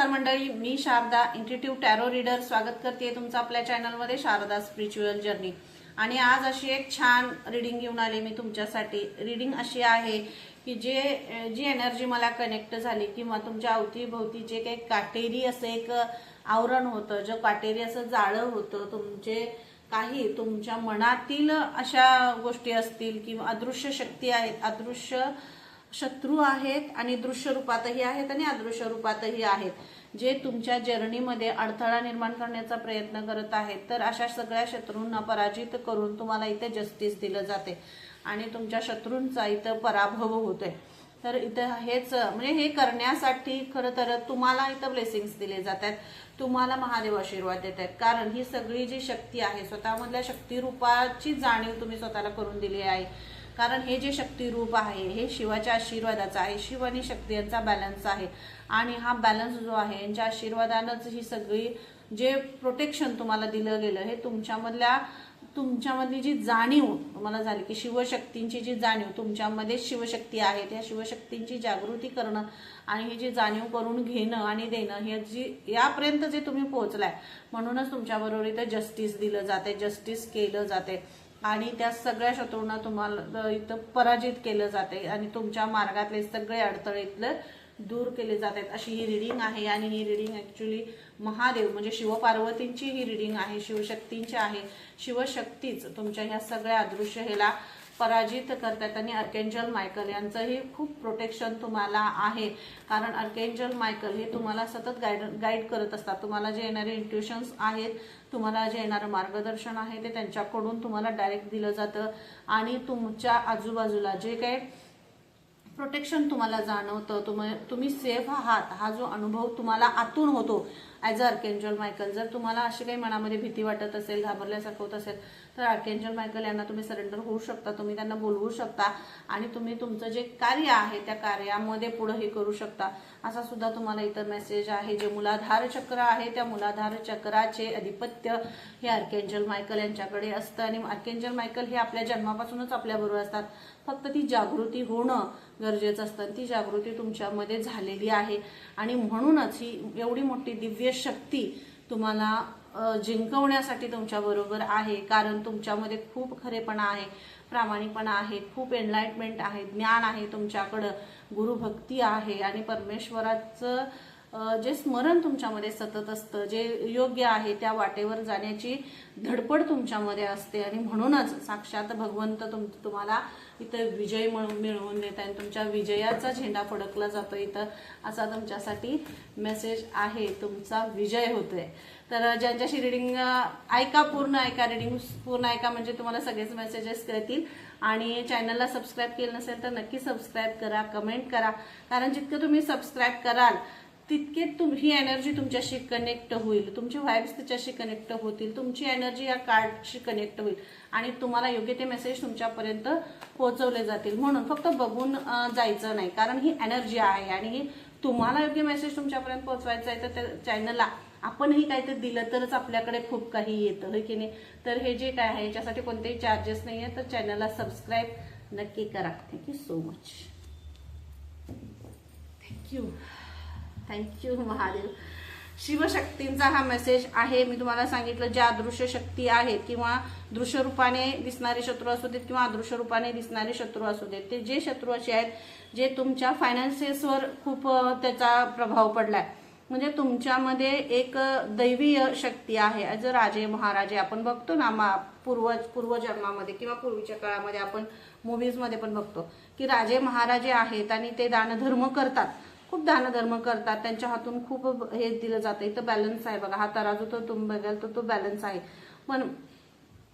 नमस्कार मंडळी, मी Sharda इंट्युटिव्ह tarot reader स्वागत करते तुमचं आपल्या चॅनलमध्ये शारदा स्पिरिच्युअल जर्नी। आणि आज अशी एक छान रीडिंग घेऊन आले मी तुमच्यासाठी। रीडिंग अशी आहे की जी एनर्जी मला कनेक्ट झाली किंवा तुमच्या अवतीभोवती जे काही काटेरी असं एक आवरण होतं, जे काटेरी असं जाळं होतं, तुमचे काही तुमच्या मनातील अशा गोष्टी असतील किंवा अदृश्य शक्ती आहेत, अदृश्य शत्रू आहेत आणि दृश्य रूपातही आहेत आणि अदृश्य रूपातही आहेत, जे तुमच्या जर्नीमध्ये अडथळा निर्माण करण्याचा प्रयत्न करत आहेत। तर अशा सगळ्या शत्रूंना पराजित करून तुम्हाला इथे जस्टिस दिलं जाते आणि तुमच्या शत्रूंचा इथं पराभव होतोय। तर इथं हेच म्हणजे हे करण्यासाठी खरं तर तुम्हाला इथं ब्लेसिंग्स दिले जातात, तुम्हाला महादेव आशीर्वाद देत आहेत। कारण ही सगळी जी शक्ती आहे, स्वतःमधल्या शक्तिरूपाची जाणीव तुम्ही स्वतःला करून दिली आहे। कारण हे जे शक्तिरूप आहे हे शिवाच्या आशीर्वादाचा आहे, शिव आणि शक्ती यांचा बॅलन्स आहे आणि हा बॅलन्स जो आहे यांच्या आशीर्वादानंच ही सगळी जे प्रोटेक्शन तुम्हाला दिलं गेलं हे तुमच्यामधली जी जाणीव तुम्हाला झाली की शिवशक्तींची जी जाणीव तुमच्यामध्ये शिवशक्ती आहे, त्या शिवशक्तींची जागृती करणं आणि ही जी जाणीव करून घेणं आणि देणं हे जी यापर्यंत जे तुम्ही पोहोचलाय, म्हणूनच तुमच्याबरोबर इथं जस्टिस दिलं जाते, जस्टिस केलं जाते आणि त्या सगळ्या शत्रूंना तुम्हाला इथं पराजित केलं जाते आणि तुमच्या मार्गातले सगळे अडथळे इथलं दूर केले जातात। अशी ही रीडिंग आहे आणि ही रीडिंग ऍक्च्युली महादेव म्हणजे शिवपार्वतींची ही रीडिंग आहे, शिवशक्तींची आहे। शिवशक्तीच तुमच्या ह्या सगळ्या अदृश्य हेला पराजित करतात आणि अर्केंजल मायकल यांचंही खूप प्रोटेक्शन तुम्हाला आहे। कारण अर्केंजल मायकल हे तुम्हाला सतत गाईड करत असतात। तुम्हाला जे येणारे इंट्युशन्स आहेत, तुम्हाला जे येणारं मार्गदर्शन आहे ते त्यांच्याकडून तुम्हाला डायरेक्ट दिलं जातं आणि तुमच्या आजूबाजूला जे काही प्रोटेक्शन तुम्हाला जाणवतं, तुम्ही सेफ आहात हा जो अनुभव तुम्हाला आतून होतो ॲज अ अर्केंजल मायकल। जर तुम्हाला अशी काही मनामध्ये भीती वाटत असेल, घाबरल्यासारखं होत असेल, तर अर्केंजल मायकल यांना तुम्ही सरेंडर होऊ शकता, तुम्ही त्यांना बोलवू शकता आणि तुम्ही तुमचं जे कार्य आहे त्या कार्यामध्ये पुढे हे करू शकता। असा सुद्धा तुम्हाला इतर मेसेज आहे। जे मूलाधार चक्र आहे त्या मूलाधार चक्राचे अधिपत्य हे अर्केंजल मायकल यांच्याकडे असतं आणि अर्केंजल मायकल हे आपल्या जन्मापासूनच आपल्याबरोबर असतात, फक्त ती जागृती होणं गरजेचं असतं। ती जागृती तुमच्यामध्ये झालेली आहे आणि म्हणूनच ही एवढी मोठी दिव्य शक्ती तुम्हाला जिंकवण्यासाठी तुमच्या बरोबर आहे। कारण तुमच्यामध्ये खूप खरेपणा आहे, प्रामाणिकपणा आहे, खूप एनलाइटमेंट आहे, ज्ञान आहे तुमच्याकडं, गुरुभक्ती आहे आणि परमेश्वराचं जे स्मरण तुमच्यामध्ये सतत असतं, जे योग्य आहे त्या वाटेवर जाण्याची धडपड तुमच्यामध्ये असते आणि म्हणूनच साक्षात भगवंत तुम्हाला इथं विजय मिळवून देत आहे, तुमच्या विजयाचा झेंडा फडकला जातो इथं, असा तुमच्यासाठी मेसेज आहे। तुमचा विजय होतोय। तर ज्यांच्याशी रीडिंग ऐका, पूर्ण ऐका, रीडिंग पूर्ण ऐका म्हणजे तुम्हाला सगळेच मेसेजेस कळतील। आणि चॅनलला सबस्क्राईब केलं नसेल तर नक्की सबस्क्राईब करा, कमेंट करा, कारण जितकं तुम्ही सबस्क्राईब कराल तितके ही एनर्जी तुमच्याशी कनेक्ट होईल, तुमचे व्हाइब्स त्याच्याशी कनेक्ट होतील, तुमची एनर्जी या कार्डशी कनेक्ट होईल आणि तुम्हाला योग्य ते मेसेज तुमच्यापर्यंत पोहोचवले जातील। म्हणून फक्त बघून जायचं नाही, कारण ही एनर्जी आहे आणि ही तुम्हाला योग्य मेसेज तुमच्यापर्यंत पोहोचवायचा आहे तर त्या चॅनलला आपणही काहीतरी दिलं तरच आपल्याकडे खूप काही येतं, होय की नाही। तर हे जे काय आहे याच्यासाठी कोणतेही चार्जेस नाही आहे, तर चॅनलला सबस्क्राईब नक्की करा। Thank you so much, thank you Mahadev. शिवशक्तींचा हा मेसेज आहे। मी तुम्हाला सांगितलं, ज्या अदृश्य शक्ती आहेत किंवा दृश्य रूपाने दिसणारे शत्रू असू देत किंवा अदृश्य रूपाने दिसणारे शत्रू असू देत, ते जे शत्रू असे आहेत जे तुमच्या फायनान्सेसवर खूप त्याचा प्रभाव पडलाय, म्हणजे तुमच्यामध्ये एक दैवीय शक्ती आहे। ॲज अ राजे महाराजे आपण बघतो ना, पूर्वजन्मामध्ये किंवा पूर्वीच्या काळामध्ये आपण मूवीजमध्ये पण बघतो की राजे महाराजे आहेत आणि ते दानधर्म करतात, खूप दानधर्म करतात, त्यांच्या हातून खूप हे दिलं जातं। इथं बॅलन्स आहे बघा, हा तराजू तर तुम्ही बघाल तर तो बॅलन्स आहे। पण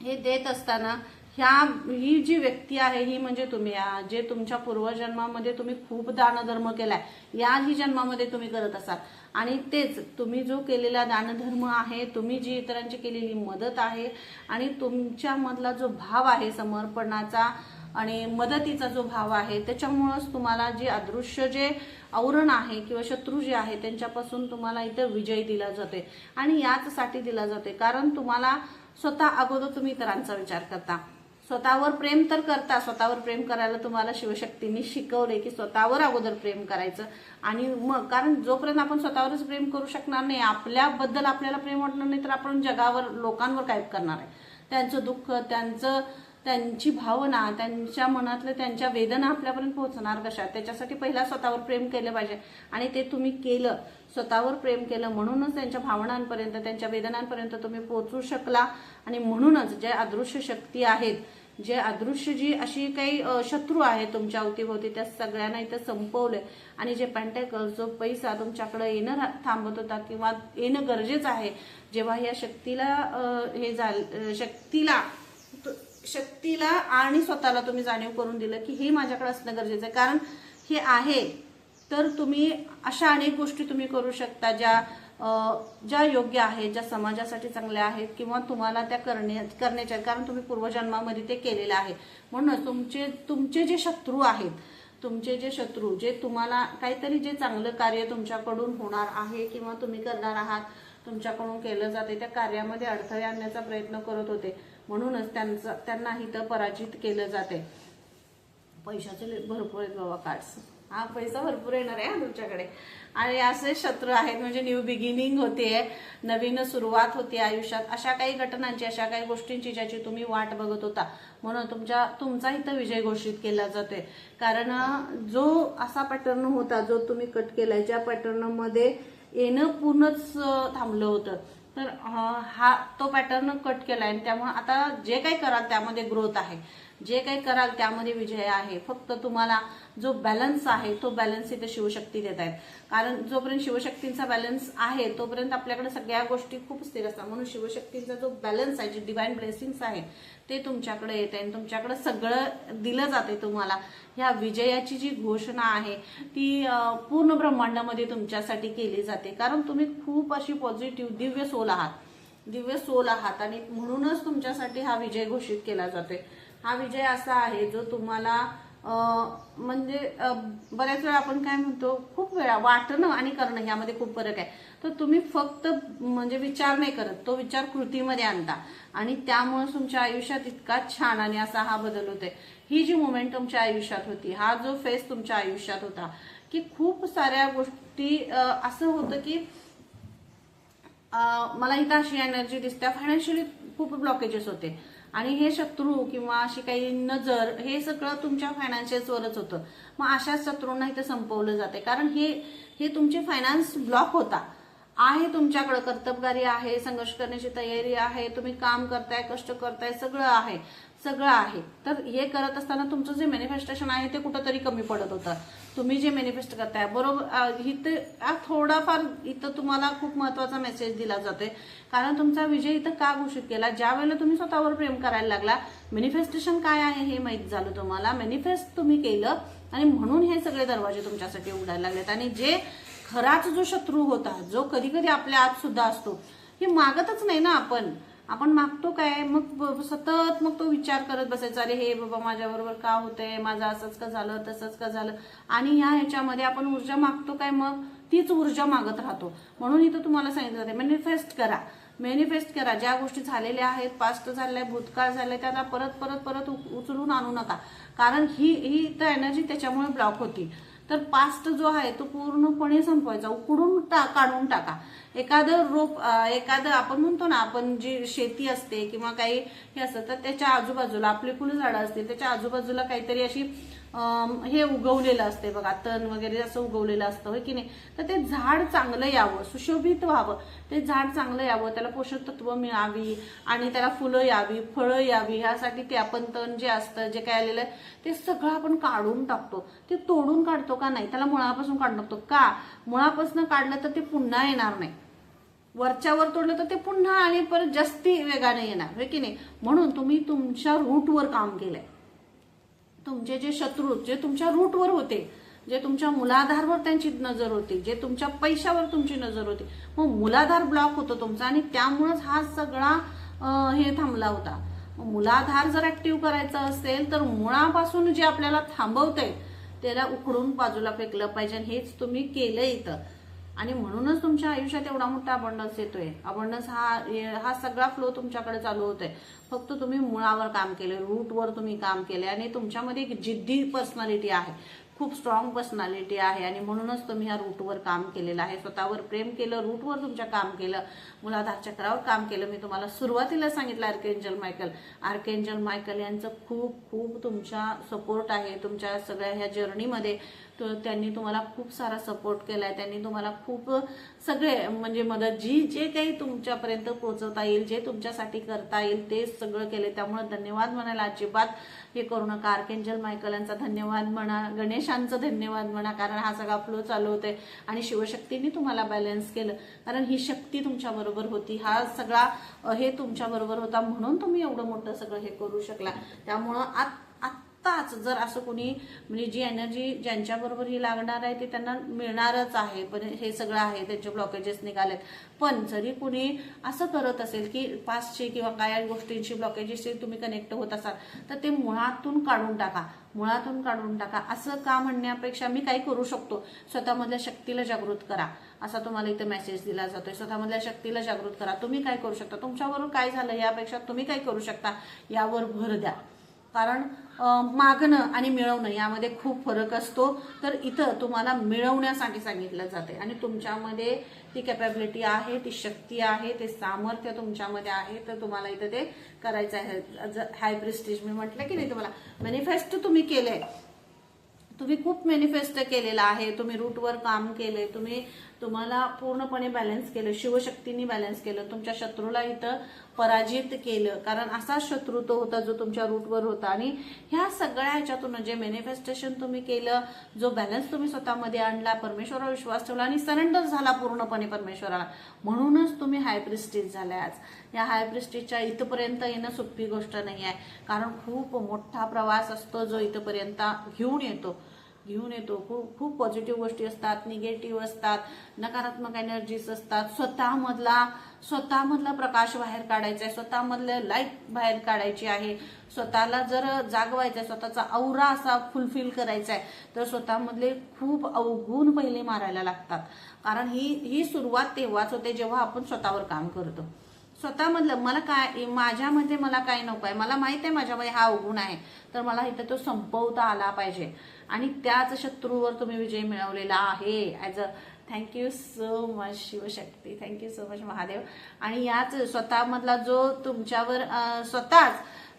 हे देत असताना ही जी व्यक्ती आहे ही म्हणजे तुम्ही, जे तुमच्या पूर्वजन्मामध्ये तुम्ही खूप दानधर्म केलाय, याही जन्मामध्ये तुम्ही करत असाल आणि तेच तुम्ही जो केलेला दानधर्म आहे, तुम्ही जी इतरांची केलेली मदत आहे आणि तुमच्यामधला जो भाव आहे समर्पणाचा आणि मदतीचा जो भाव आहे, त्याच्यामुळेच तुम्हाला जे अदृश्य जे आवरण आहे किंवा शत्रू जे आहे त्यांच्यापासून तुम्हाला इथं विजय दिला जातोय आणि याचसाठी दिला जातोय कारण तुम्हाला स्वतः अगोदर तुम्ही इतरांचा विचार करता, स्वतःवर प्रेम तर करता, स्वतःवर प्रेम करायला तुम्हाला शिवशक्तींनी शिकवले की स्वतःवर अगोदर प्रेम करायचं आणि मग, कारण जोपर्यंत आपण स्वतःवरच प्रेम करू शकणार नाही, आपल्याबद्दल आपल्याला प्रेम वाटणार नाही, तर आपण जगावर लोकांवर काय करणार आहे? त्यांचं दुःख, त्यांची भावना, त्यांच्या मनातले त्यांच्या वेदना आपल्यापर्यंत पोहोचणार कशा? त्याच्यासाठी पहिला स्वतःवर प्रेम केलं पाहिजे आणि ते तुम्ही केलं, स्वतःवर प्रेम केलं, म्हणूनच त्यांच्या भावनांपर्यंत, त्यांच्या वेदनांपर्यंत तुम्ही पोहोचू शकला. आणि म्हणूनच जे अदृश्य शक्ती आहेत, जे अदृश्य जी अशी काही शत्रू आहेत तुमच्या अवतीभोवती, त्या सगळ्यांना इथं संपवलंय. आणि जे पेंटॅकल, जो पैसा तुमच्याकडे येणं थांबत होता किंवा येणं गरजेचं आहे, जेव्हा या शक्तीला हे झालं, शक्तीला आणि स्वतःला तुम्ही जाणीव करून दिलं की हे माझ्याकडे असणं गरजेचं आहे, कारण हे आहे, तर तुम्ही अशा अनेक गोष्टी तुम्ही करू शकता ज्या योग्य आहेत, ज्या समाजासाठी चांगल्या आहेत किंवा तुम्हाला त्या करण्याच्या, कारण तुम्ही पूर्वजन्मामध्ये ते केलेलं आहे. म्हणूनच तुमचे जे शत्रू आहेत, तुमचे जे शत्रू, जे तुम्हाला काहीतरी जे चांगलं कार्य तुमच्याकडून होणार आहे किंवा तुम्ही करणार आहात, तुमच्याकडून केलं जाते, त्या कार्यामध्ये अडथळे आणण्याचा प्रयत्न करत होते, म्हणूनच त्यांना इथं पराजित केलं जाते. पैशाचे भरपूर आहेत बाबा कार्ड्स, हा पैसा भरपूर येणार आहे तुमच्याकडे. आणि असे शत्रू आहेत म्हणजे न्यू बिगिनिंग होते, नवीन सुरुवात होते आयुष्यात, अशा काही घटनांची, अशा काही गोष्टींची ज्याची तुम्ही वाट बघत होता, म्हणून तुमचा इथं विजय घोषित केला जातोय. कारण जो असा पॅटर्न होता जो तुम्ही कट केलाय, ज्या पॅटर्नमध्ये येणं पूर्णच थांबलं होतं, तर तो पॅटर्न कट केलाय आणि त्यामुळे आता जे काही कराल त्यामध्ये ग्रोथ आहे, जे काही कराल त्यामध्ये विजय आहे. फक्त तुम्हाला जो बॅलन्स आहे तो बॅलन्स इथे शिवशक्ती देत आहेत, कारण जोपर्यंत शिवशक्तींचा बॅलन्स आहे तोपर्यंत आपल्याकडे सगळ्या गोष्टी खूप स्थिर असतात. म्हणून शिवशक्तींचा जो बॅलन्स आहे, जे डिवाइन ब्लेसिंग्स आहे, ते तुमच्याकडे येते आणि तुमच्याकडे सगळं दिलं जाते तुम्हाला. ह्या विजयाची जी घोषणा आहे ती पूर्ण ब्रह्मांडामध्ये तुमच्यासाठी केली जाते, कारण तुम्ही खूप अशी पॉझिटिव्ह दिव्य सोल आहात आणि म्हणूनच तुमच्यासाठी हा विजय घोषित केला जातोय. हा विजय असा आहे जो तुम्हाला म्हणजे बऱ्याच वेळा आपण काय म्हणतो, खूप वेळा वाटणं आणि करणं ह्यामध्ये खूप फरक आहे. तर तुम्ही फक्त म्हणजे विचार नाही करत, तो विचार कृतीमध्ये आणता आणि त्यामुळे तुमच्या आयुष्यात इतका छान आणि असा हा बदल होतोय. ही जी मोमेंट तुमच्या आयुष्यात होती, हा जो फेस तुमच्या आयुष्यात होता, की खूप साऱ्या गोष्टी असं होतं की मला इथं अशी एनर्जी दिसते, फायनान्शियली खूप ब्लॉकेजेस होते आणि हे शत्रू किंवा अशी काही नजर, हे सगळं तुमच्या फायनान्शियल्सवरच होतं. मग अशा शत्रूंना इथं संपवलं जाते, कारण हे तुमचे फायनान्स ब्लॉक होता आहे. तुमच्याकडे कर्तबगारी आहे, संघर्ष करण्याची तयारी आहे, तुम्ही काम करताय, कष्ट करताय, सगळं आहे. तर हे करत असताना तुमचं जे मॅनिफेस्टेशन आहे ते कुठंतरी कमी पडत होतं. तुम्ही जे मॅनिफेस्ट करताय बरोबर, इथं थोडाफार इथं तुम्हाला खूप महत्वाचा मेसेज दिला जातोय, कारण तुमचा विजय इथं का घोषित केला? ज्या वेळेला तुम्ही स्वतःवर प्रेम करायला लागला, मॅनिफेस्टेशन काय आहे हे माहित झालं तुम्हाला, मॅनिफेस्ट तुम्ही केलं आणि म्हणून हे सगळे दरवाजे तुमच्यासाठी उघडायला लागलेत. आणि जे खराच जो शत्रू होता, जो कधी कधी आपल्या आत सुद्धा असतो, हे मागतच नाही ना आपण मागतो काय, मग सतत मग तो विचार करत बसायचा, अरे हे बाबा माझ्याबरोबर का होतंय, माझं असंच का झालं, तसंच का झालं, आणि ह्याच्यामध्ये आपण ऊर्जा मागतो काय, मग तीच ऊर्जा मागत राहतो. म्हणून इथं तुम्हाला सांगितलं जाते मॅनिफेस्ट करा. ज्या गोष्टी झालेल्या आहेत, पास्ट झालेल्या, भूतकाळ झालाय, त्याला परत उचलून आणू नका, कारण ही तर एनर्जी त्याच्यामुळे ब्लॉक होती. तर पास्ट जो आहे तो पूर्णपणे संपवायचा, उकडून काढून टाका. एखादं आपण म्हणतो ना, आपण जी शेती असते किंवा काही हे असतं, तर त्याच्या आजूबाजूला आपली फुलझाडं असतील, त्याच्या आजूबाजूला काहीतरी अशी हे उगवलेलं असते बघा, तण वगैरे असं उगवलेलं असतं, होय की नाही. तर ते झाड चांगलं यावं, सुशोभित व्हावं, ते झाड चांगलं यावं, त्याला पोषक तत्व मिळावी आणि त्याला फुलं यावी, फळं यावी, ह्यासाठी ते आपण तण जे असतं, जे काय आलेलं आहे, ते सगळं आपण काढून टाकतो. ते तोडून काढतो का नाही, त्याला मुळापासून काढून टाकतो का? मुळापासून काढलं तर ते पुन्हा येणार नाही, वरच्यावर तोडलं तर ते पुन्हा आणि परत जास्ती वेगाने येणार, होय की नाही. म्हणून तुम्ही तुमच्या रूटवर काम केलंय. तुमचे जे शत्रू, जे तुमच्या रूटवर होते, जे तुमच्या मूलाधारवर त्यांची नजर होती, जे तुमच्या पैशावर तुमची नजर होती, मग मूलाधार ब्लॉक होतो तुमचा आणि त्यामुळेच हा सगळा हे थांबला होता. मूलाधार जर ऍक्टिव्ह करायचा असेल तर मुळापासून जे आपल्याला थांबवतंय त्याला उकडून बाजूला फेकलं पाहिजे. हेच तुम्ही केलं इथं आणि म्हणूनच तुमच्या आयुष्यात एवढा मोठा अबंडन्स येतोय. अबंडन्स हा सगळा फ्लो तुमच्याकडे चालू होतोय. फक्त तुम्ही मुळावर काम केले, रूटवर तुम्ही काम केले आणि तुमच्यामध्ये एक जिद्दी पर्सनॅलिटी आहे, खूप स्ट्रॉंग पर्सनॅलिटी आहे आणि म्हणूनच तुम्ही ह्या रूटवर काम केलेलं आहे. स्वतःवर प्रेम केलं, रूटवर तुमच्या काम केलं, मूलाधार चक्रावर काम केलं. मी तुम्हाला सुरुवातीला सांगितलं आर्केंजल मायकल यांचं खूप खूप तुमच्या सपोर्ट आहे तुमच्या सगळ्या ह्या जर्नीमध्ये. त्यांनी तुम्हाला खूप सारा सपोर्ट केलाय, त्यांनी तुम्हाला खूप सगळे म्हणजे मदत जे काही तुमच्यापर्यंत पोहोचवता येईल, जे तुमच्यासाठी करता येईल ते सगळं केले. त्यामुळे धन्यवाद म्हणायला अजिबात हे करू नका. आर्केंजल मायकल यांचा धन्यवाद म्हणा, गणेशांचं धन्यवाद म्हणा, कारण हा सगळा फ्लो चालू होतोय आणि शिवशक्तीने तुम्हाला बॅलन्स केलं. कारण ही शक्ती तुमच्या बरोबर होती, हा सगळा हे तुमच्या बरोबर होता, म्हणून तुम्ही एवढं मोठं सगळं हे करू शकला. त्यामुळं आत्ताच जर असं कोणी म्हणजे जी एनर्जी ज्यांच्या बरोबर ही लागणार आहे ते त्यांना मिळणारच आहे. पण हे सगळं आहे, त्यांचे ब्लॉकेजेस निघालेत. पण जरी कोणी असं करत असेल की पास्टचे किंवा काय गोष्टींशी ब्लॉकेजेसशी तुम्ही कनेक्ट होत असाल तर ते मुळातून काढून टाका. असं का म्हणण्यापेक्षा मी काय करू शकतो, स्वतःमधल्या शक्तीला जागृत करा, असा तुम्हाला इथे मेसेज दिला जातोय. स्वतःमधल्या शक्तीला जागृत करा. तुम्ही काय करू शकता, तुमच्याबरोबर काय झालं यापेक्षा तुम्ही काय करू शकता यावर भर द्या. कारण मागणं आणि मिळवणं यामध्ये खूप फरक असतो. तर इथं तुम्हाला मिळवण्यासाठी सांगितलं जाते आणि तुमच्यामध्ये ती कॅपॅबिलिटी आहे, ती शक्ती आहे, ते सामर्थ्य तुमच्यामध्ये आहे. तर तुम्हाला इथं ते करायचं आहे. हाय प्रेस्टिज मी म्हटलं की नाही, तुम्हाला मॅनिफेस्ट तुम्ही केलंय, तुम्ही खूप मॅनिफेस्ट केलेला आहे, तुम्ही रूटवर काम केलंय, तुम्हाला पूर्णपणे बॅलन्स केलं, शिवशक्तीने बॅलन्स केलं, तुमच्या शत्रूला इथं पराजित केलं. कारण असा शत्रू तो होता जो तुमच्या रूटवर होता. आणि ह्या सगळ्या ह्याच्यातून जे मॅनिफेस्टेशन तुम्ही केलं, जो बॅलन्स तुम्ही स्वतःमध्ये आणला, परमेश्वरावर विश्वास ठेवला आणि सरेंडर झाला पूर्णपणे परमेश्वराला, म्हणूनच तुम्ही हाय प्रेस्टिज झालाय आज. या हाय प्रेस्टिजच्या इथपर्यंत येणं सोपी गोष्ट नाही आहे, कारण खूप मोठा प्रवास असतो जो इथपर्यंत घेऊन येतो. खूप पॉझिटिव्ह गोष्टी असतात, निगेटिव्ह असतात, नकारात्मक एनर्जीज असतात. स्वतःमधला प्रकाश बाहेर काढायचा आहे, स्वतःमधलं लाईट बाहेर काढायची आहे. स्वतःला जर जागवायचं आहे, स्वतःचा औरा असा फुलफिल करायचा आहे, तर स्वतःमधले खूप अवगुण पहिले मारायला लागतात. कारण ही सुरुवात तेव्हाच होते जेव्हा आपण स्वतःवर काम करतो. स्वतःमधलं माझ्यामध्ये मला काय नको आहे, मला माहित आहे माझ्यामध्ये हा अवगुण आहे, तर मला इथं तो संपवता आला पाहिजे. आणि त्याच शत्रूवर तुम्ही विजय मिळवलेला आहे. Thank you so much Shivshakti, thank you so much Mahadev. आणि याच स्वतःमधला जो तुमच्यावर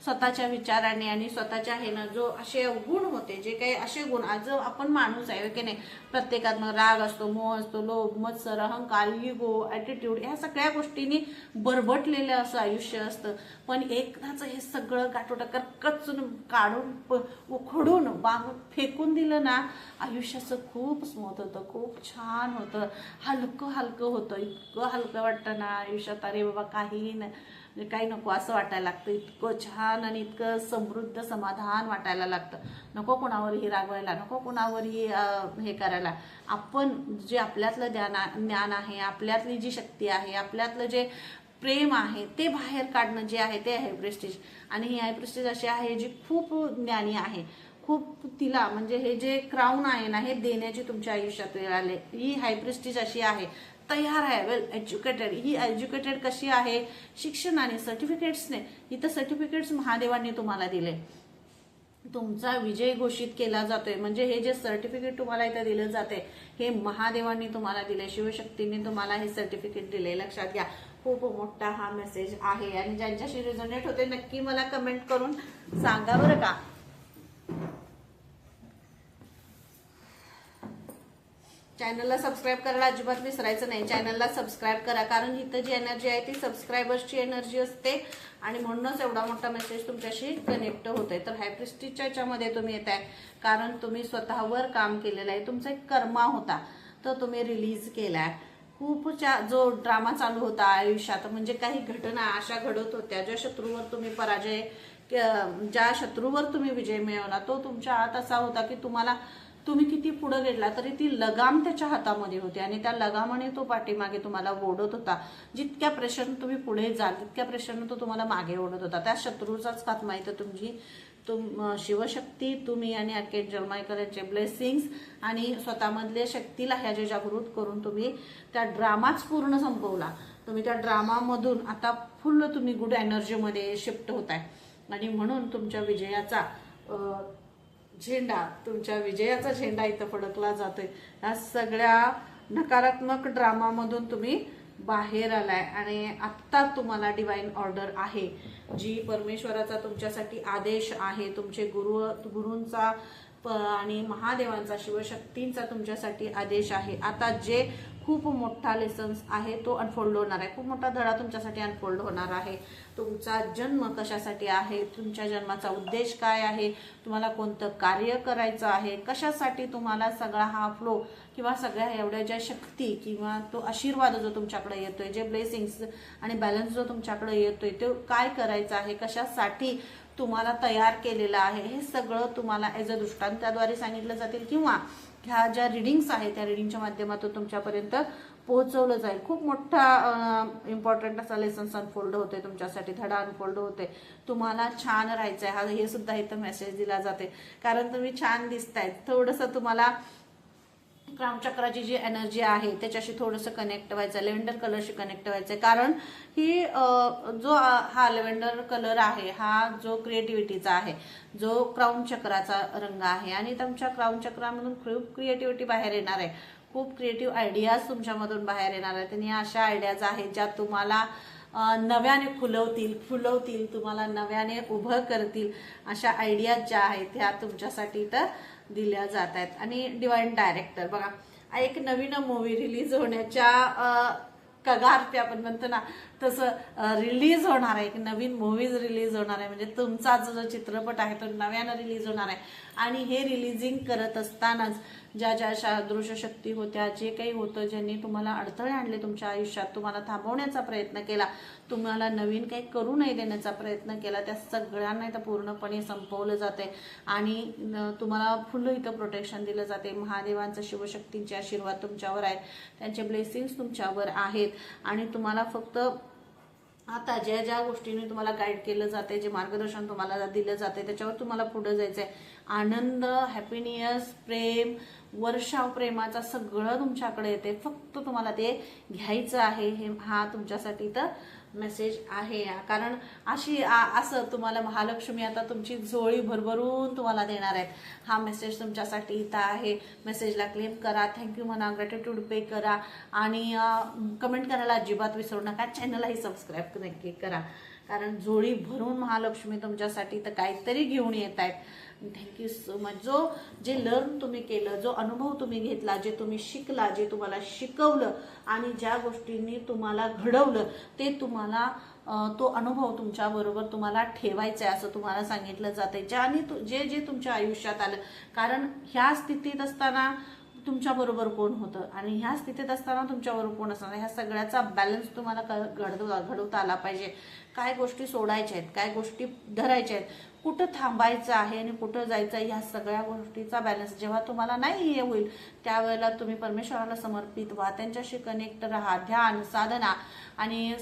स्वतःच्या विचाराने आणि स्वतःच्या ह्यानं जो असे गुण होते, जे काही असे गुण, आज आपण माणूस आहे की नाही, प्रत्येकात राग असतो, मोह असतो, लोभ, मत्सर, अहंकार, इगो, ॲटिट्यूड, ह्या सगळ्या गोष्टींनी बरबटलेलं असं आयुष्य असतं. पण एकदाच हे सगळं गाठोडं कचून काढून उखडून फेकून दिलं ना, आयुष्य असं खूप स्मूथ होतं, खूप छान होतं, हलकं होतं. इतकं हलकं वाटतं ना आयुष्यात, अरे बाबा काही नको असं वाटायला लागतं. इतकं छान आणि इतकं समृद्ध समाधान वाटायला लागतं. नको कोणावरही रागवायला, नको कोणावरही हे करायला. आपण जे आपल्यातलं ज्ञान आहे, आपल्यातली जी शक्ती आहे, आपल्यातलं जे प्रेम आहे ते बाहेर काढणं जे आहे ते आहे प्रेस्टिज. आणि ही हाय प्रेस्टिज अशी आहे जी खूप ज्ञानी आहे, खूप तिला म्हणजे हे जे क्राऊन आहे ना, हे देण्याची तुमच्या आयुष्यात वेळ आले. ही हाय प्रेस्टिज अशी आहे, तयार आहे, वेल एज्युकेटेड. ही एज्युकेटेड कशी आहे, शिक्षणाने, सर्टिफिकेट्सने. इथं सर्टिफिकेट्स महादेवांनी तुम्हाला दिले, तुमचा विजय घोषित केला जातोय. म्हणजे हे जे सर्टिफिकेट तुम्हाला इथं दिलं जाते हे महादेवांनी तुम्हाला दिले, शिवशक्तीने तुम्हाला हे सर्टिफिकेट दिले. लक्षात घ्या, खूप मोठा हा मेसेज आहे. आणि ज्यांच्याशी रिझोनेट होते नक्की मला कमेंट करून सांगा बरं का. चॅनलला सबस्क्राईब करायला अजिबात विसरायचं नाही. चॅनलला सबस्क्राईब करा, कारण इथं जी एनर्जी आहे ती सबस्क्रायबर्सची एनर्जी असते आणि म्हणूनच एवढा मोठा मेसेज तुमच्याशी कनेक्ट होतोय. तर हाय प्रेस्टिजच्या याच्यामध्ये तुम्ही येत आहे कारण तुम्ही स्वतःवर काम केलेलं आहे. तुमचा एक कर्मा होता तो तुम्ही रिलीज केलाय. जो ड्रामा चालू होता आयुष्यात, म्हणजे काही घटना अशा घडत होत्या, ज्या शत्रूवर तुम्ही विजय मिळवला, तो तुमच्या आत असा होता की तुम्ही किती पुढे गेला तरी ती लगाम त्याच्या हातामध्ये होती आणि त्या लगामाने तो पाठीमागे तुम्हाला ओढत होता. जितक्या प्रेशरनं तुम्ही पुढे जाल तितक्या प्रेशरनं तो तुम्हाला मागे ओढत होता. त्या शत्रूचाच खात्मा इथं शिवशक्ती, तुम्ही आणि अर्केंजल मायकेल यांचे ब्लेसिंग्स आणि स्वतःमधल्या शक्तीला ह्या जे जागृत करून तुम्ही त्या ड्रामाच पूर्ण संपवला. तुम्ही त्या ड्रामामधून आता फुल तुम्ही गुड एनर्जीमध्ये शिफ्ट होताय आणि म्हणून तुमच्या विजयाचा झेंडा, तुमच्या विजयाचा झेंडा इथं फडकला जातोय. या सगळ्या नकारात्मक ड्रामामधून तुम्ही बाहेर आलाय आणि आत्ता तुम्हाला डिवाइन ऑर्डर आहे, जी परमेश्वराचा तुमच्यासाठी आदेश आहे, तुमचे गुरूंचा आणि महादेवांचा, शिवशक्तींचा तुमच्यासाठी आदेश आहे. आता जे खूप मोठा लेसन्स आहे तो अनफोल्ड होणार आहे, खूप मोठा धडा तुमच्यासाठी अनफोल्ड होणार आहे. तुमचा जन्म कशासाठी आहे, तुमच्या जन्माचा उद्देश काय आहे, तुम्हाला कोणतं कार्य करायचं आहे, कशासाठी तुम्हाला सगळा हा फ्लो किंवा सगळ्या एवढ्या ज्या शक्ती किंवा तो आशीर्वाद जो तुमच्याकडे येतोय, जे ब्लेसिंग्स आणि बॅलन्स जो तुमच्याकडे येतोय, ते काय करायचं आहे, कशासाठी तुम्हाला तयार केलेलं आहे, हे सगळं तुम्हाला ॲज अ दृष्टांताद्वारे सांगितलं जातील किंवा ह्या ज्या रिडिंग्स आहेत त्या रिडिंगच्या माध्यमातून तुमच्यापर्यंत पोहोचवलं जाईल. खूप मोठा इम्पॉर्टंट असा लेसन्स अनफोल्ड होतोय तुमच्यासाठी, धडा अनफोल्ड होतोय. तुम्हाला छान राहायचंय, हा हे सुद्धा इथं मेसेज दिला जाते, कारण तुम्ही छान दिसताय. थोडंसं तुम्हाला क्राउन चक्राची जी एनर्जी आहे त्याच्याशी थोडंसं कनेक्ट व्हायचं, लेव्हेंडर कलरशी कनेक्ट व्हायचंय, कारण ही जो हा लेव्हेंडर कलर आहे हा जो क्रिएटिव्हिटीचा आहे, जो क्राउन चक्राचा रंग आहे आणि तुमच्या क्राउन चक्रामधून खूप क्रिएटिव्हिटी बाहेर येणार आहे, खूप क्रिएटिव्ह आयडियाज तुमच्यामधून बाहेर येणार आहेत. आणि अशा आयडियाज आहेत ज्या तुम्हाला नव्याने फुलवतील, तुम्हाला नव्याने उभं करतील. अशा आयडियाज ज्या आहेत त्या तुमच्यासाठी तर दिल्या जात आहेत. आणि डिवाइन डायरेक्टर बघा, एक नवीन मूवी रिलीज होण्याच्या कगार ते आपण म्हणतो ना तसं रिलीज होणार आहे, एक नवीन मूवीज रिलीज होणार आहे. म्हणजे तुमचा जो चित्रपट आहे तो नव्यानं रिलीज होणार आहे. आणि हे रिलीजिंग करत असतानाच ज्या ज्या दृश्य शक्ती होत्या, जे काही होतं, ज्यांनी तुम्हाला अडथळे आणले तुमच्या आयुष्यात, तुम्हाला थांबवण्याचा प्रयत्न केला, तुम्हाला नवीन काही करू नाही देण्याचा प्रयत्न केला, त्या सगळ्यांना इथं पूर्णपणे संपवलं जाते आणि तुम्हाला फुल इथं प्रोटेक्शन दिलं जाते. महादेवांचं, शिवशक्तींचे आशीर्वाद तुमच्यावर आहेत, त्यांचे ब्लेसिंग्स तुमच्यावर आहेत आणि तुम्हाला फक्त आता ज्या ज्या गोष्टींनी तुम्हाला गाईड केलं जाते, जे मार्गदर्शन तुम्हाला दिलं जाते, त्याच्यावर तुम्हाला पुढे जायचंय. आनंद, हॅपीनेस, प्रेम, वर्षाव प्रेमाचा सगळं तुमच्याकडे येते, फक्त तुम्हाला ते घ्यायचं आहे. हा तुमच्यासाठी तर मेसेज आहे, कारण असं तुम्हाला महालक्ष्मी आता तुमची झोळी भरभरून तुम्हाला देणार आहेत. हा मेसेज तुमच्यासाठी इथं आहे. मेसेजला क्लेम करा, थँक्यू म्हणा, ग्रॅटिट्यूड पे करा आणि कमेंट करायला अजिबात विसरू नका. चॅनललाही सबस्क्राईब नक्की करा, कारण झोळी भरून महालक्ष्मी तुमच्यासाठी तर काहीतरी घेऊन येत आहेत. Thank you so much. जे लर्न तुम्ही केलं, जो अनुभव तुम्ही घेतला, जे तुम्ही शिकला, जे तुम्हाला शिकवलं आणि ज्या गोष्टींनी तुम्हाला घडवलं, ते तुम्हाला तो अनुभव तुमच्या बरोबर तुम्हाला ठेवायचा आहे असं तुम्हाला सांगितलं जातंय. जे जे तुमच्या आयुष्यात आलं, कारण ह्या स्थितीत असताना तुमच्या बरोबर कोण होतं आणि ह्या स्थितीत असताना तुमच्याबरोबर कोण असणार, ह्या सगळ्याचा बॅलन्स तुम्हाला घडवता आला पाहिजे. काय गोष्टी सोडायच्या आहेत, काय गोष्टी धरायच्या आहेत, कुठं थांबायचं आहे आणि कुठं जायचं आहे, ह्या सगळ्या गोष्टीचा बॅलन्स जेव्हा तुम्हाला नाही हे होईल त्यावेळेला तुम्ही परमेश्वराला समर्पित व्हा, त्यांच्याशी कनेक्ट राहा. ध्यान, साधना आणि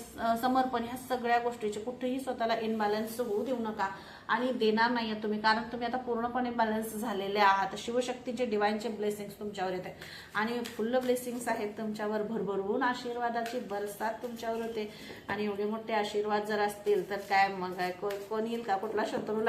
समर्पण ह्या सगळ्या गोष्टीचे कुठेही स्वतःला इनबॅलन्स होऊ देऊ नका आणि देणार नाही तुम्ही, कारण तुम्ही आता पूर्णपणे बॅलन्स झालेले आहात. शिवशक्तीचे, डिवाइनचे ब्लेसिंग्स तुमच्यावर येते आणि फुल्ल ब्लेसिंग्स आहेत तुमच्यावर, भरभरून आशीर्वादाची बरसात तुमच्यावर होते. आणि एवढे मोठे आशीर्वाद जर असतील तर काय मग कोण येईल का, कुठला शत्रूला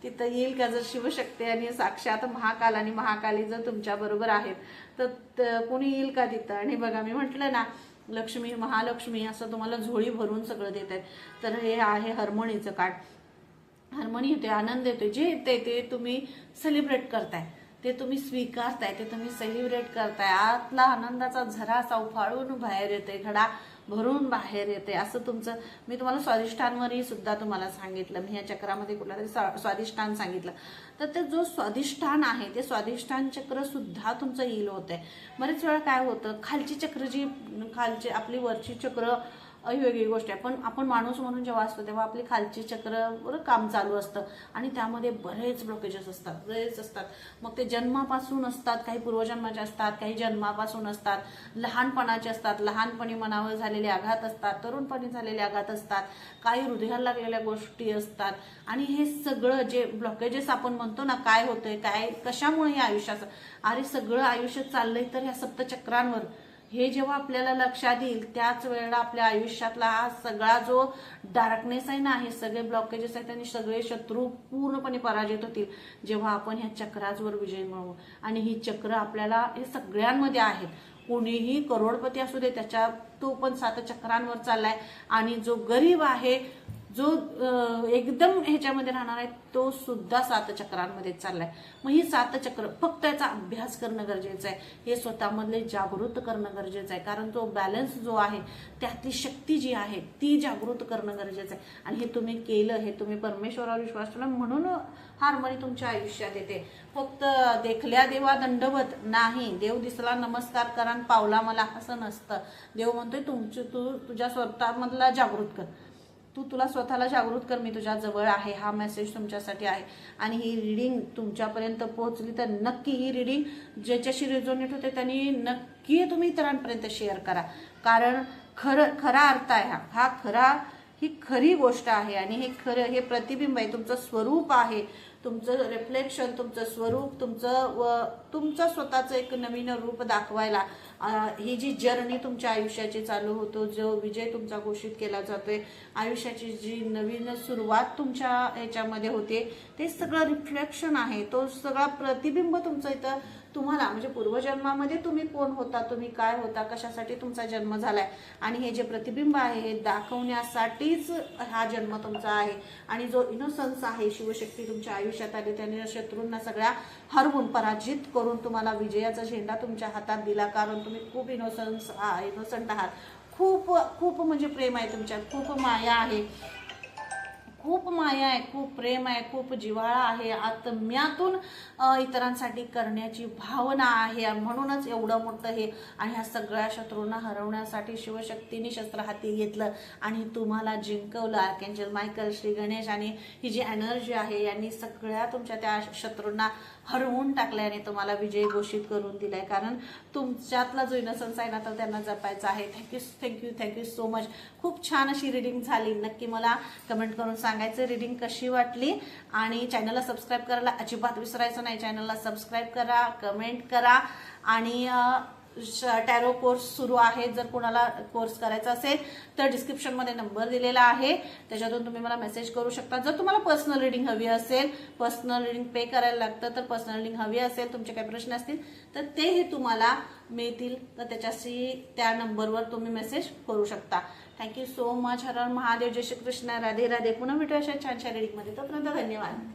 तिथं येईल का? जर शिवशक्ती आणि साक्षात महाकाल आणि महाकाली जर तुमच्या बरोबर आहेत तर कोणी येईल का तिथं? आणि बघा, मी म्हटलं ना, लक्ष्मी, महालक्ष्मी असं तुम्हाला झोळी भरून सगळं देत आहेत. तर हे आहे हार्मोनीचं कार्ड. हार्मोनी येते, आनंद येतोय, जे येते ते तुम्ही सेलिब्रेट करताय, ते तुम्ही स्वीकारताय, ते तुम्ही सेलिब्रेट करताय. आतला आनंदाचा झरा असा उफाळून बाहेर येते, घडा भरून बाहेर येते. असं तुमचं, मी तुम्हाला स्वादिष्टांवरही सुद्धा तुम्हाला सांगितलं, मी या चक्रामध्ये कुठला तरी स्वादिष्टान सांगितलं, तर ते जो स्वादिष्टान आहे ते स्वादिष्टान चक्र सुद्धा तुमचं हील होतंय. बरेच वेळा काय होतं, खालची चक्र जी खालची आपली वरची चक्र ही वेगळी गोष्ट आहे. पण आपण माणूस म्हणून जेव्हा असतो तेव्हा आपली खालची चक्रवर काम चालू असतं आणि त्यामध्ये बरेच ब्लॉकेजेस असतात, बरेच असतात. मग ते जन्मापासून असतात, काही पूर्वजन्माचे असतात, काही जन्मापासून असतात, लहानपणाचे असतात, लहानपणी मनावर झालेले आघात असतात, तरुणपणी झालेले आघात असतात, काही हृदयाला लागलेल्या गोष्टी असतात. आणि हे सगळं जे ब्लॉकेजेस आपण म्हणतो ना, काय होतंय, काय कशामुळे हे आयुष्याचं, अरे सगळं आयुष्य चाललंय तर ह्या सप्तचक्रांवर. हे जेव्हा आपल्याला लक्षात येईल त्याच वेळेला आपल्या आयुष्यातला हा सगळा जो डार्कनेस आहे ना, हे सगळे ब्लॉकेजेस आहेत आणि सगळे शत्रू पूर्णपणे पराजित होतील जेव्हा आपण ह्या चक्रांवर विजय मिळवू. आणि ही चक्र आपल्याला हे सगळ्यांमध्ये आहेत. कोणीही करोडपती असू दे, त्याच्या तो पण 7 चक्रांवर चाललाय. आणि जो गरीब आहे, जो एकदम ह्याच्यामध्ये राहणार आहे, तो सुद्धा 7 चक्रांमध्ये चाललाय. मग ही 7 चक्र फक्त याचा अभ्यास करणं गरजेचं आहे, हे स्वतःमधले जागृत करणं गरजेचं आहे. कारण तो बॅलन्स जो आहे, त्यातली शक्ती जी आहे ती जागृत करणं गरजेचं आहे. आणि हे तुम्ही केलं, हे तुम्ही परमेश्वरावर विश्वास ठेवला म्हणून हार्मनी तुमच्या आयुष्यात येते. फक्त देखल्या देवा दंडवत नाही, देव दिसला नमस्कार करा पावला मला, असं नसतं. देव म्हणतोय तू तुझ्या स्वतःमधला जागृत कर, तुला स्वतःला जागृत कर, मी तुझ्या जवळ आहे. हा मेसेज तुमच्यासाठी आहे. आणि ही रीडिंग तुमच्यापर्यंत पोहोचली तर नक्की ही रीडिंग ज्याच्याशी रेझोनेट होते त्यांनी नक्की तुम्ही इतरांपर्यंत शेअर करा. कारण खरा अर्थ आहे हा खरा, ही खरी गोष्ट आहे. आणि हे खरं, हे प्रतिबिंब आहे, तुमचं स्वरूप आहे, तुमचं रिफ्लेक्शन, तुमचं स्वरूप, तुमचं स्वतःचं एक नवीन रूप दाखवायला ही जी जर्नी तुमच्या आयुष्याची चालू होतो, जो विजय तुमचा घोषित केला जातोय, आयुष्याची जी नवीन सुरुवात तुमच्या ह्याच्यामध्ये होते, ते सगळं रिफ्लेक्शन आहे. तो सगळा प्रतिबिंब तुमचं इथं तुम्हाला म्हणजे पूर्वजन्मामध्ये तुम्ही कोण होता, तुम्ही काय होता, कशासाठी तुमचा जन्म झालाय, आणि हे जे प्रतिबिंब आहे हे दाखवण्यासाठीच हा जन्म तुमचा आहे. आणि जो इनोसन्स आहे, शिवशक्ती तुमच्या आयुष्यात आली, त्याने शत्रूंना सगळ्या हरवून पराजित करून तुम्हाला विजयाचा झेंडा तुमच्या हातात दिला. कारण तुम्ही खूप इनोसंट आहात, खूप म्हणजे प्रेम आहे तुमच्यात, खूप माया आहे, खूप माया आहे, खूप प्रेम आहे, खूप जिव्हाळा आहे, आत्म्यातून इतरांसाठी करण्याची भावना आहे. म्हणूनच एवढं मोठं हे. आणि ह्या सगळ्या शत्रूंना हरवण्यासाठी शिवशक्तीने शस्त्र हाती घेतलं आणि तुम्हाला जिंकवलं. आर्कॅन्जल मायकल, श्री गणेश आणि ही जी एनर्जी आहे यांनी सगळ्या तुमच्या त्या शत्रूंना हरवून टाकल्याने तुम्हाला विजय घोषित करून दिलाय. कारण तुमच्यातला जो इनोसन्स आहे ना, तर त्यांना जपायचा आहे. Thank you so much. खूप छान अशी रीडिंग झाली. नक्की मला कमेंट करून सांगायचं रीडिंग कशी वाटली. आणि चॅनलला सबस्क्राईब करायला अजिबात विसरायचं नाही. चॅनलला सबस्क्राईब करा, कमेंट करा. आणि टॅरो कोर्स सुरू आहे. जर कोणाला कोर्स करायचा असेल तर डिस्क्रिप्शनमध्ये नंबर दिलेला आहे, त्याच्यातून तुम्ही मला मेसेज करू शकता. जर तुम्हाला पर्सनल रीडिंग हवी असेल, पर्सनल रीडिंग पे करायला लागतं, तर पर्सनल रीडिंग हवी असेल, तुमचे काही प्रश्न असतील तर तेही तुम्हाला मिळतील. तर त्याच्याशी त्या नंबरवर तुम्ही मेसेज करू शकता. Thank you so much. Har Har Mahadev, जय श्री कृष्ण, राधे राधे. पुन्हा भेटू अशा छानशा रीडिंगमध्ये. तोपर्यंत धन्यवाद.